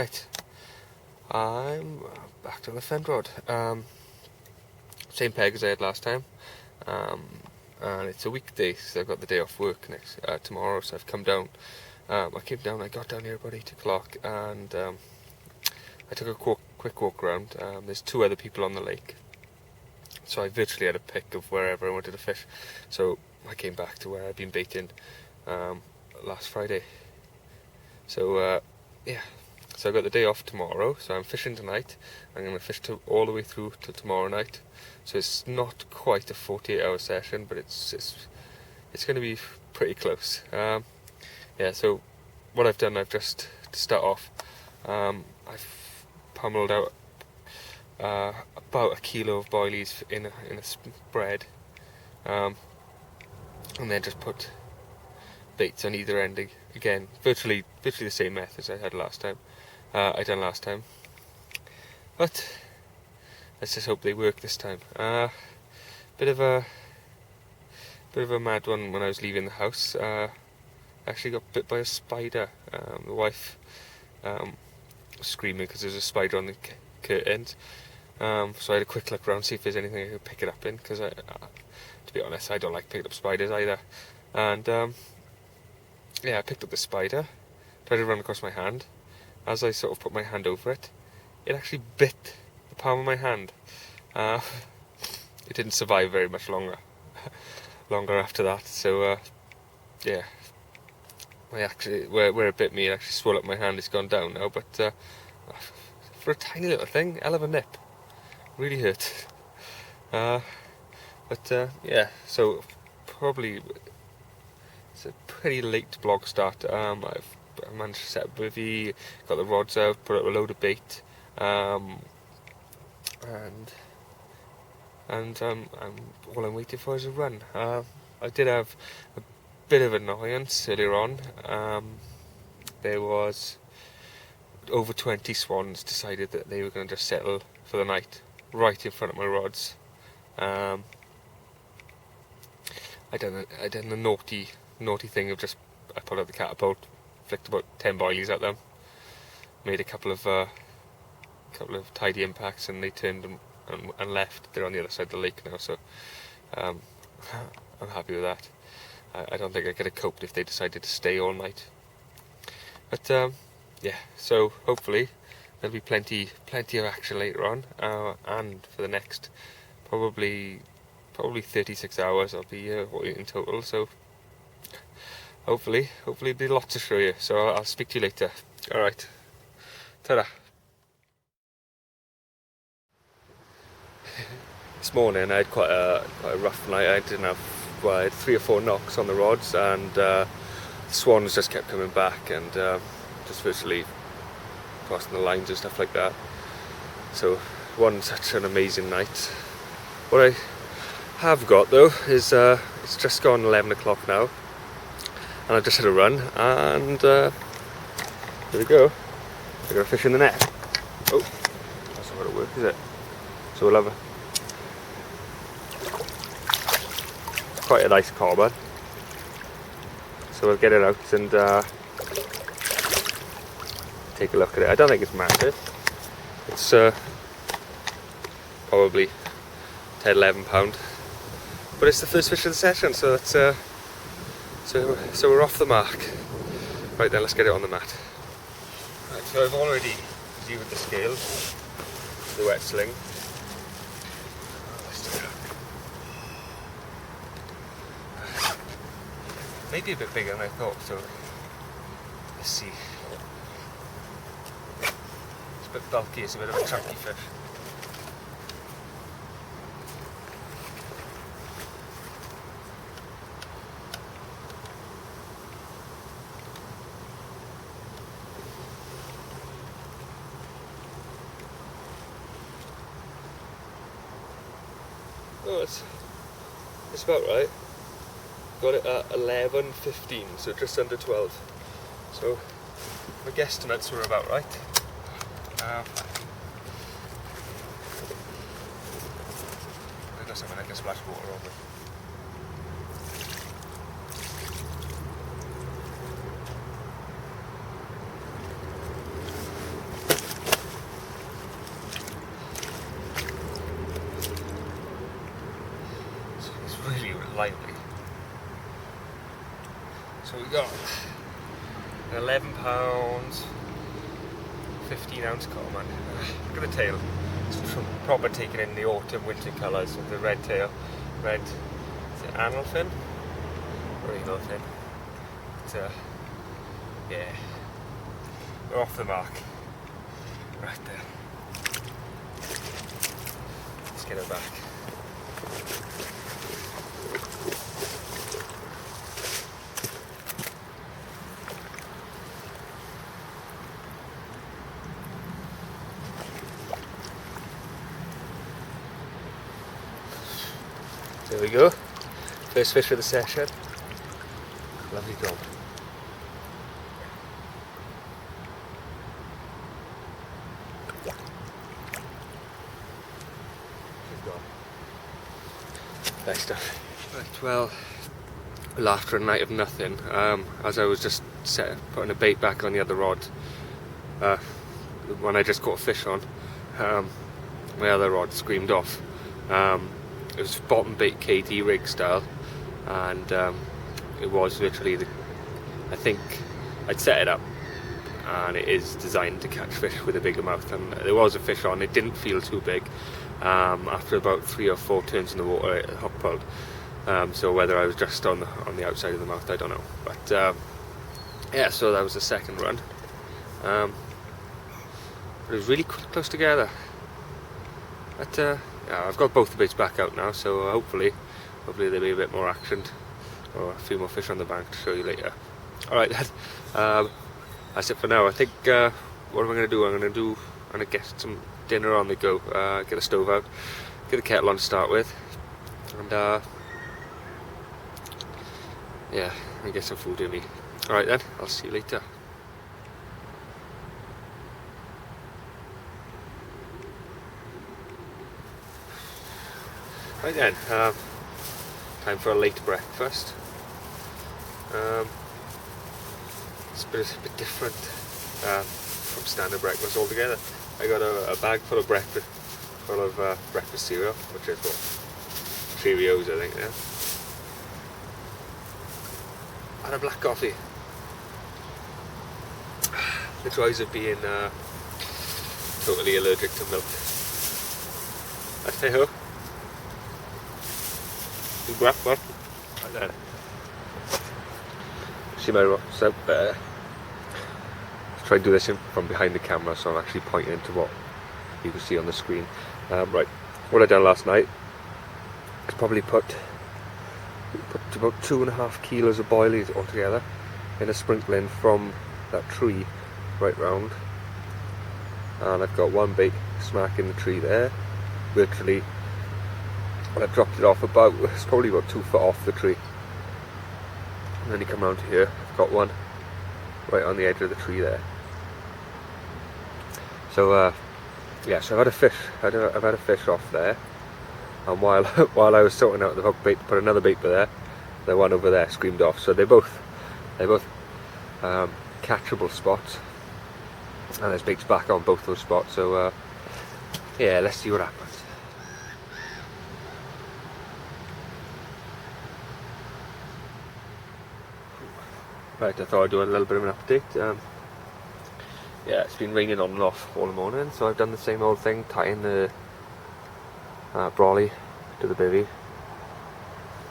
Right, I'm back to the Fendrod. Same peg as I had last time, and it's a weekday, so I've got the day off work tomorrow, so I've come down. I got down here about 8 o'clock, and I took a quick walk around. There's 2 other people on the lake, so I virtually had a pick of wherever I wanted to fish. So I came back to where I'd been baiting last Friday. So yeah, so I got the day off tomorrow, so I'm fishing tonight. I'm going to fish all the way through till tomorrow night. So it's not quite a 48-hour session, but it's going to be pretty close. Yeah, so what I've done, to start off, I've pummeled out about 1 kilo of boilies in a spread, and then just put baits on either end again. Virtually the same methods I done last time. But let's just hope they work this time. Bit of a mad one when I was leaving the house. Actually got bit by a spider. The wife was screaming because there's a spider on the curtains. So I had a quick look around, see if there's anything I could pick it up in, because to be honest, I don't like picking up spiders either. And yeah, I picked up the spider, tried to run across my hand. As I sort of put my hand over it, it actually bit the palm of my hand. It didn't survive very much longer after that. So yeah, where it bit me, it actually swelled up my hand. It's gone down now, but for a tiny little thing, hell of a nip. Really hurt. But yeah, so probably it's a pretty late vlog start. I managed to set up a bivvy, got the rods out, put up a load of bait, and all I'm waiting for is a run. I did have a bit of annoyance earlier on. There was over 20 swans decided that they were going to just settle for the night right in front of my rods. I done the naughty thing of I pulled out the catapult, flicked about 10 boilies at them, made a couple of tidy impacts, and they turned and left. They're on the other side of the lake now, so I'm happy with that. I don't think I could have coped if they decided to stay all night. But yeah, so hopefully there'll be plenty of action later on, and for the next probably 36 hours I'll be here in total. So hopefully there'll be lots to show you. So I'll speak to you later. All right, ta-da. This morning I had quite a rough night. I had 3 or 4 knocks on the rods, and the swans just kept coming back and just virtually crossing the lines and stuff like that. So such an amazing night. What I have got though is it's just gone 11 o'clock now, and I've just had a run, and here we go. I got a fish in the net. Oh, that's not going to work, is it? So we'll have quite a nice carbon. So we'll get it out and take a look at it. I don't think it's massive. It's probably 10-11 pound, but it's the first fish of the session, so that's so we're off the mark. Right then, let's get it on the mat. Right, so I've already viewed the scale, the wet sling. Let's take a look. Maybe a bit bigger than I thought, so let's see. It's a bit bulky, it's a bit of a chunky fish. Oh, it's about right. Got it at 11:15, so just under 12. So my guesstimates were about right. I got something I can splash water over. lively. So we got an 11 pounds, 15 ounce common. Look at the tail. It's proper taking in the autumn winter colours of the red tail. Red, is it anal fin? Or anal fin? It's yeah. We're off the mark. Right there. Let's get her back. There we go. First fish for the session. Lovely job. Nice stuff. Right, well, after a night of nothing, as I was just putting a bait back on the other rod, when I just caught a fish on, my other rod screamed off. It was bottom bait KD rig style, and it was literally I think I'd set it up, and it is designed to catch fish with a bigger mouth, and there was a fish on. It didn't feel too big. After about 3 or 4 turns in the water, it hook pulled. So whether I was just on the outside of the mouth, I don't know. But yeah, so that was the second run. But it was really close together. But yeah, I've got both the baits back out now, so hopefully there'll be a bit more action, or a few more fish on the bank to show you later. Alright then, that's it for now. I think what am I going to do? I'm going to get some dinner on the go, get a stove out, get the kettle on to start with, and yeah, and get some food in me. Alright then, I'll see you later. Right then, time for a late breakfast. It's a bit different from standard breakfast altogether. I got a bag full of breakfast cereal, which is what, Cheerios I think, yeah. And a black coffee. The joys of being totally allergic to milk. I say ho. Grab one. And then see my rods out there. Try and do this from behind the camera, so I'm actually pointing to what you can see on the screen. Right, what I done last night is probably put about 2.5 kilos of boilies altogether in a sprinkling from that tree right round, and I've got one bait smack in the tree there, literally. When I dropped it off it's probably about 2 foot off the tree, and then you come around to here, I've got one right on the edge of the tree there. So yeah, so I've had a fish off there, and while I was sorting out the hook bait to put another bait there, the one over there screamed off. So they're both catchable spots, and there's baits back on both those spots. So yeah, let's see what happens. Right, I thought I'd do a little bit of an update. Yeah, it's been raining on and off all the morning, so I've done the same old thing, tying the brolly to the bivvy.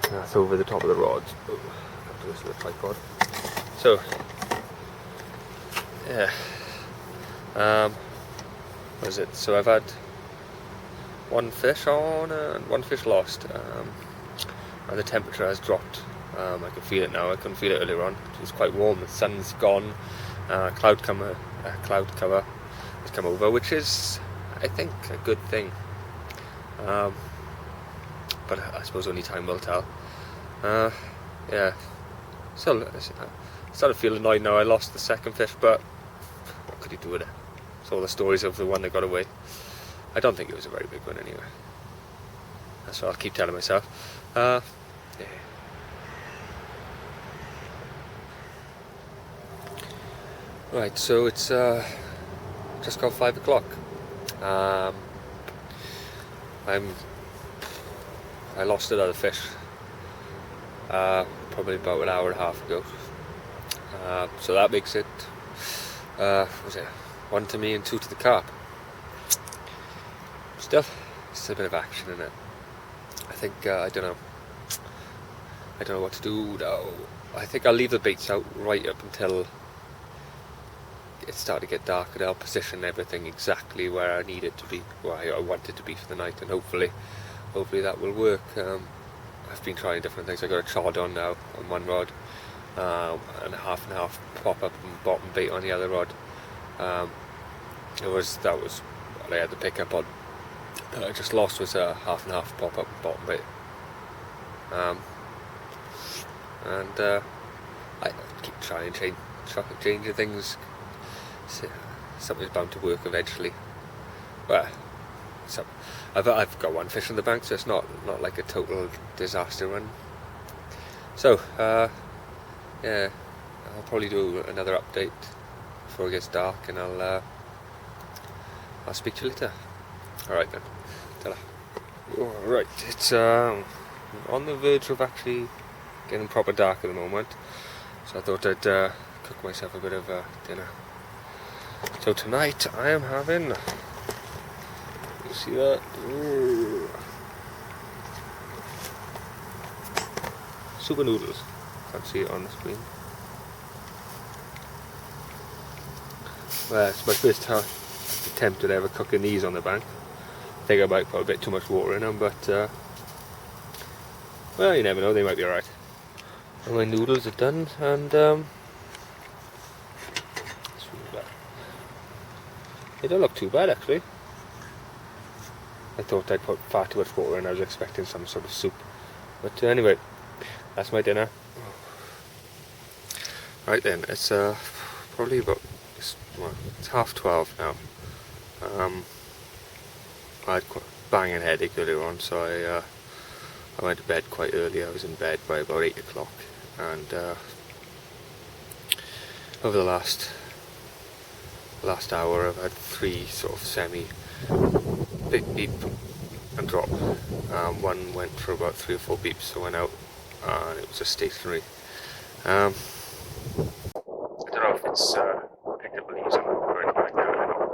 That's over the top of the rods. Got to this little tripod. So, yeah. What is it? So I've had one fish on and one fish lost, and the temperature has dropped. I can feel it now. I couldn't feel it earlier on. It was quite warm. The sun's gone. Cloud cover has come over, which is, I think, a good thing. But I suppose only time will tell. Yeah. So I started feeling annoyed now. I lost the second fish, but what could you do with it? It's all the stories of the one that got away. I don't think it was a very big one anyway. That's what I'll keep telling myself. Yeah. Right, so it's just gone 5 o'clock. I lost another fish probably about an hour and a half ago. So that makes it, was it 1 to me and 2 to the carp. Still, it's a bit of action in it. I think, I don't know what to do now. I think I'll leave the baits out right up until it started to get dark, and I'll position everything exactly where I need it to be, where I want it to be for the night, and hopefully that will work. I've been trying different things. I got a chod on now on one rod, and a half pop up and bottom bait on the other rod. That was what I had to pick up on. That I just lost was a half and half pop up and bottom bait. I keep trying changing things. Something's bound to work eventually. Well, I've got one fish on the bank, so it's not like a total disaster run. So yeah, I'll probably do another update before it gets dark, and I'll speak to you later. Alright then. Ta-da. Alright, it's on the verge of actually getting proper dark at the moment, so I thought I'd cook myself a bit of dinner. So tonight I am having, you see that? Ooh. Super noodles. Can't see it on the screen. Well, it's my first attempt at ever cooking these on the bank. I think I might put a bit too much water in them, but well, you never know, they might be alright. And my noodles are done, and they don't look too bad actually. I thought I'd put far too much water in. I was expecting some sort of soup, but anyway, that's my dinner. Right then, it's probably about, it's 12:30 now. I had quite a banging headache earlier on, so I went to bed quite early. I was in bed by about 8 o'clock, and over the last hour I've had 3 sort of semi big beep and drop. One went for about 3 or 4 beeps, so I went out, and it was just stationary. I don't know if it's picked up leaves or anything like that. I don't know what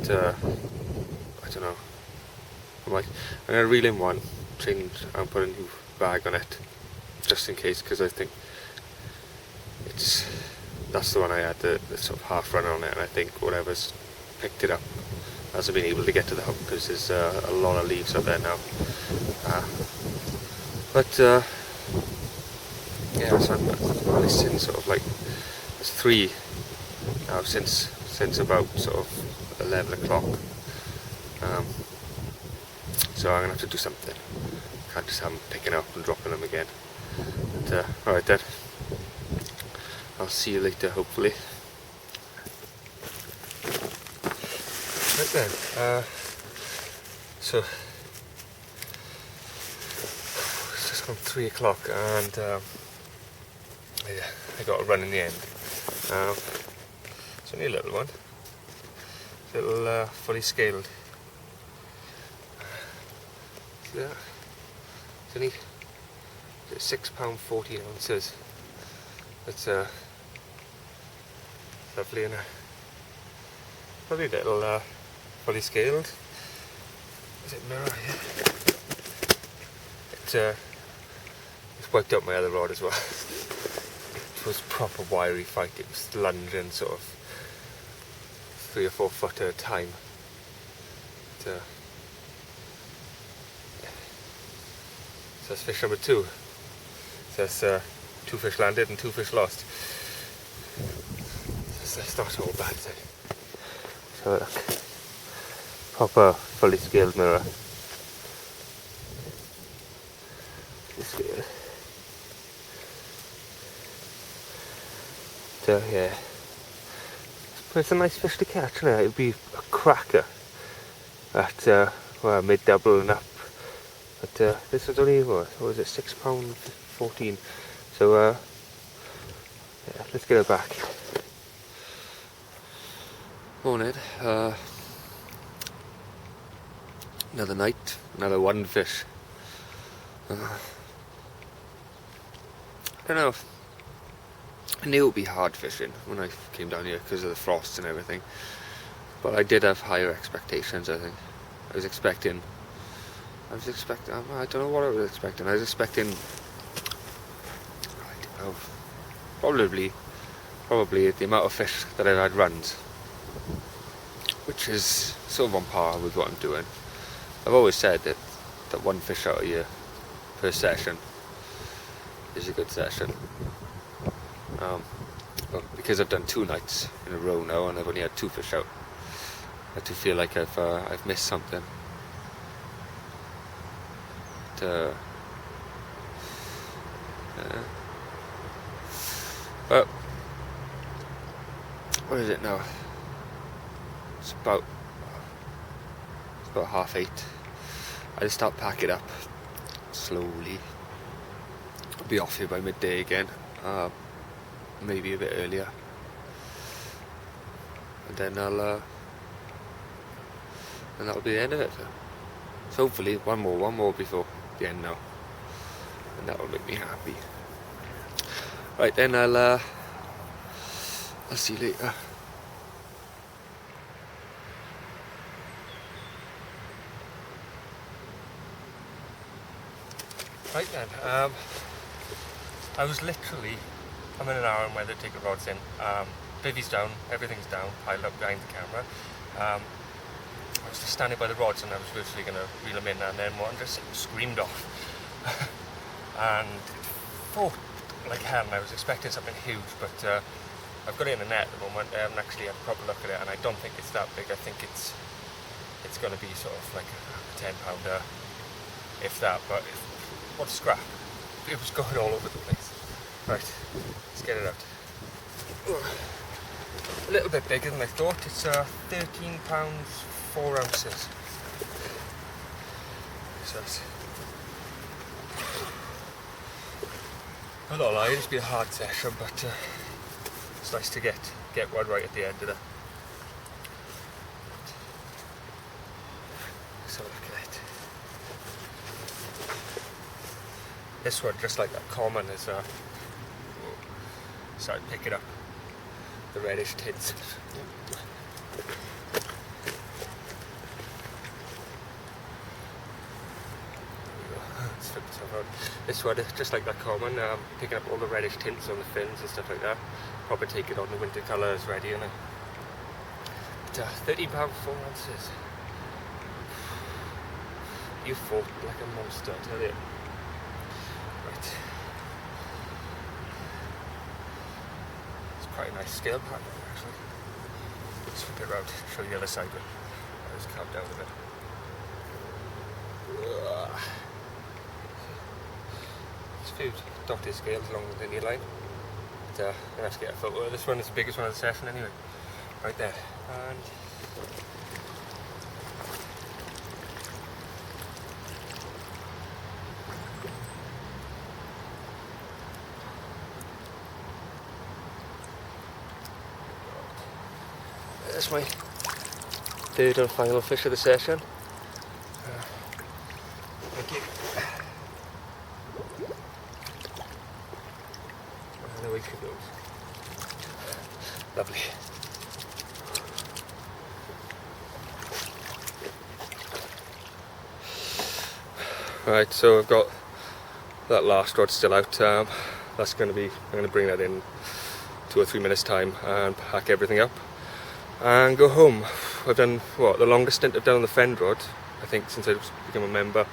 they're but I don't know. I'm going to reel in one, and put a new bag on it, just in case, because I think that's the one I had the sort of half run on it, and I think whatever's picked it up hasn't been able to get to the hook, because there's a lot of leaves up there now. Yeah, so I've seen sort of like, there's 3 now since about sort of 11 o'clock. So I'm going to have to do something. Can't just have them picking up and dropping them again. But alright then, I'll see you later hopefully. Right then, so it's just gone 3 o'clock, and yeah, I got a run in the end. It's only a little one. It's a little fully scaled. See that? It's only £6.14 ounces. It's lovely, and probably a little fully scaled. Is it mirror? Yeah. It's wiped out my other rod as well. It was proper wiry fight. It was lunging sort of 3 or 4 foot at a time. But, yeah. So that's fish number 2. So that's 2 fish landed and 2 fish lost. So that's not all bad, is it? So look, proper fully scaled mirror. Scale. So yeah, it's a nice fish to catch, isn't it? It'd be a cracker at well, mid double and up. But this is only what was it, £6.14. So yeah, let's get it back. Morning. Another night, another one fish. don't know. I knew it would be hard fishing when I came down here because of the frost and everything, but I did have higher expectations. I think I was expecting. I don't know what I was expecting. I was expecting. I don't know. Probably the amount of fish that I've had runs, which is sort of on par with what I'm doing. I've always said that one fish out a year per session is a good session. Well, because I've done 2 nights in a row now and I've only had 2 fish out, I do feel like I've missed something. But what is it now? It's about 8:30. I just start packing up slowly. I'll be off here by midday again, maybe a bit earlier, and then and that'll be the end of it. So hopefully one more before the end now, and that will make me happy. Right then, I'll see you later. Right then, I'm in an hour and whether to take the rods in. Bivvy's down, everything's down, piled up behind the camera. I was just standing by the rods and I was virtually going to reel them in, and then one just screamed off. And thought like hell, and I was expecting something huge, but I've got it in the net at the moment. I haven't actually had a proper look at it, and I don't think it's that big. I think it's going to be sort of like a 10-pounder, if that, but what a scrap. It was going all over the place. Right, let's get it out. A little bit bigger than I thought. It's 13 pounds 4 ounces. So I'm not lying, it's been a hard session, but it's nice to get one right at the end of it. So look at it. This one, just like that common, is started picking up the reddish tints. This one, just like that common, picking up all the reddish tints on the fins and stuff like that. Probably take it on the winter colours ready, and but £13 4 ounces. You fought like a monster, I tell you. Right. It's quite a nice scale pattern actually. Let's flip it around, show you the other side. I'll just calm down a bit. Few dotted scales along the linear line, but I'm going to have to get a photo of this one. It's the biggest one of the session anyway, right there. And that's my third and final fish of the session. Thank you. Lovely. Right, so I've got that last rod still out. That's going to be, I'm going to bring that in 2 or 3 minutes time and pack everything up and go home. I've done the longest stint I've done on the Fendrod, I think, since I've become a member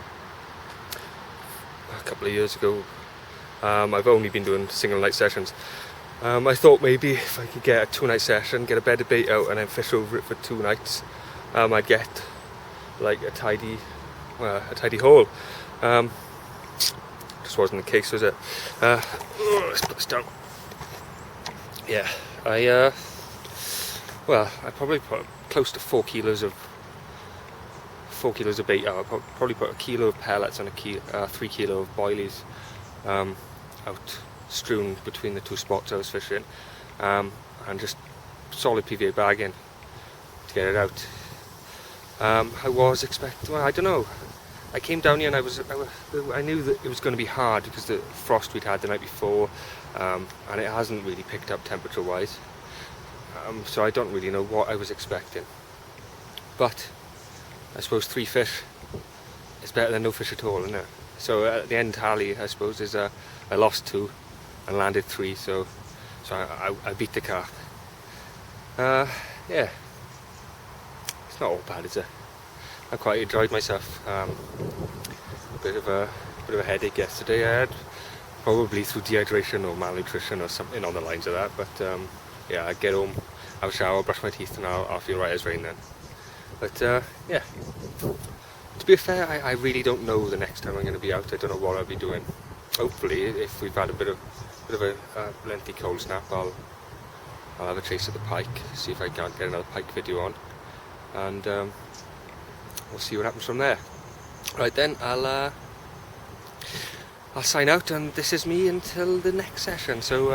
a couple of years ago. I've only been doing single night sessions. I thought maybe if I could get a 2-night session, get a bed of bait out and then fish over it for 2 nights, I'd get like a tidy haul. Just wasn't the case, was it? Let's put this down. Yeah, I probably put close to 4 kilos of bait out. I probably put a kilo of pellets and 3 kilo of boilies out, strewn between the 2 spots I was fishing, and just solid PVA bagging to get it out. I was expecting, well, I don't know, I came down here and I knew that it was going to be hard because the frost we'd had the night before, and it hasn't really picked up temperature-wise. So I don't really know what I was expecting. But I suppose 3 fish is better than no fish at all, isn't it? So at the end tally, I suppose, is I lost 2 and landed 3, so I beat the carp. Yeah, it's not all bad, is it? I quite enjoyed myself. A bit of a headache yesterday I had, probably through dehydration or malnutrition or something on the lines of that. But yeah, I'd get home, have a shower, brush my teeth, and I'll feel right as rain then. But yeah, to be fair, I really don't know the next time I'm going to be out. I don't know what I'll be doing. Hopefully, if we've had a bit of a lengthy cold snap, I'll have a chase at the pike, see if I can't get another pike video on, and we'll see what happens from there. Right then, I'll sign out, and this is me until the next session. So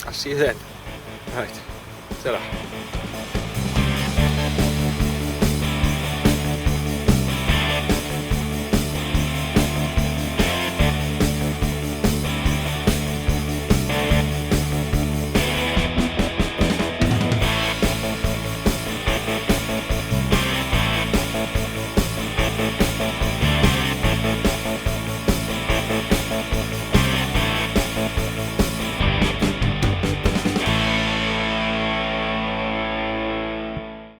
I'll see you then. Right, ta-ra.